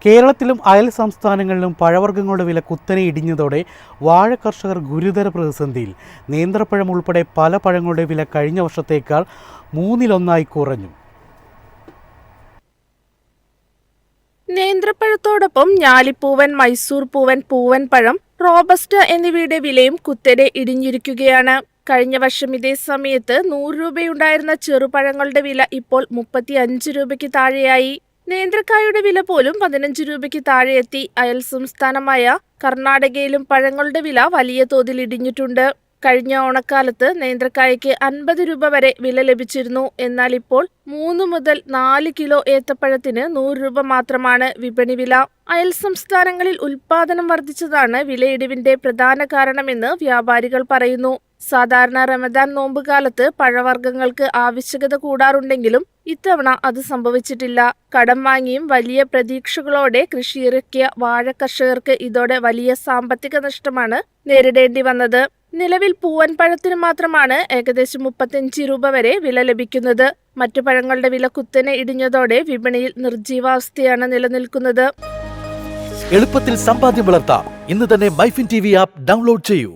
കേരളത്തിലും അയൽ സംസ്ഥാനങ്ങളിലും പഴവർഗ്ഗങ്ങളുടെ വില കുത്തനെ ഇടിഞ്ഞതോടെ വാഴ കർഷകർ ഗുരുതര പ്രതിസന്ധിയിൽ. നേന്ത്രപ്പഴം ഉൾപ്പെടെ പല പഴങ്ങളുടെ വില കഴിഞ്ഞ വർഷത്തേക്കാൾ 1/3 കുറഞ്ഞു. നേന്ത്രപ്പഴത്തോടൊപ്പം ഞാലിപ്പൂവൻ, മൈസൂർ പൂവൻ, പൂവൻ പഴം, റോബസ്റ്റ എന്നിവയുടെ വിലയും കുത്തനെ ഇടിഞ്ഞിരിക്കുകയാണ്. കഴിഞ്ഞ വർഷം ഇതേ സമയത്ത് 100 രൂപയുണ്ടായിരുന്ന ചെറുപഴങ്ങളുടെ വില ഇപ്പോൾ 35 രൂപയ്ക്ക് താഴെയായി. നേന്ത്രക്കായുടെ വില പോലും 15 രൂപയ്ക്ക് താഴെയെത്തി. അയൽ സംസ്ഥാനമായ കർണാടകയിലും പഴങ്ങളുടെ വില വലിയ തോതിൽ ഇടിഞ്ഞിട്ടുണ്ട്. കഴിഞ്ഞ ഓണക്കാലത്ത് നേന്ത്രക്കായയ്ക്ക് 50 രൂപ വരെ വില ലഭിച്ചിരുന്നു. എന്നാൽ ഇപ്പോൾ 3 മുതൽ 4 കിലോ ഏത്തപ്പഴത്തിന് 100 രൂപ മാത്രമാണ് വിപണി വില. അയൽ സംസ്ഥാനങ്ങളിൽ ഉൽപാദനം വർദ്ധിച്ചതാണ് വിലയിടിവിന്റെ പ്രധാന കാരണമെന്ന് വ്യാപാരികൾ പറയുന്നു. സാധാരണ റമദാൻ നോമ്പുകാലത്ത് പഴവർഗ്ഗങ്ങൾക്ക് ആവശ്യകത കൂടാറുണ്ടെങ്കിലും ഇത്തവണ അത് സംഭവിച്ചിട്ടില്ല. കടം വാങ്ങിയും വലിയ പ്രതീക്ഷകളോടെ കൃഷിയിറക്കിയ വാഴ കർഷകർക്ക് ഇതോടെ വലിയ സാമ്പത്തിക നഷ്ടമാണ് നേരിടേണ്ടി വന്നത്. നിലവിൽ പൂവൻ പഴത്തിന് മാത്രമാണ് ഏകദേശം 35 രൂപ വരെ വില ലഭിക്കുന്നത്. മറ്റു പഴങ്ങളുടെ വില കുത്തനെ ഇടിഞ്ഞതോടെ വിപണിയിൽ നിർജീവാവസ്ഥയാണ് നിലനിൽക്കുന്നത്. എളുപ്പത്തിൽ സമ്പാദ്യം വളർത്താം. ഇന്ന് തന്നെ മൈഫിൻ TV ആപ്പ് ഡൗൺലോഡ് ചെയ്യൂ.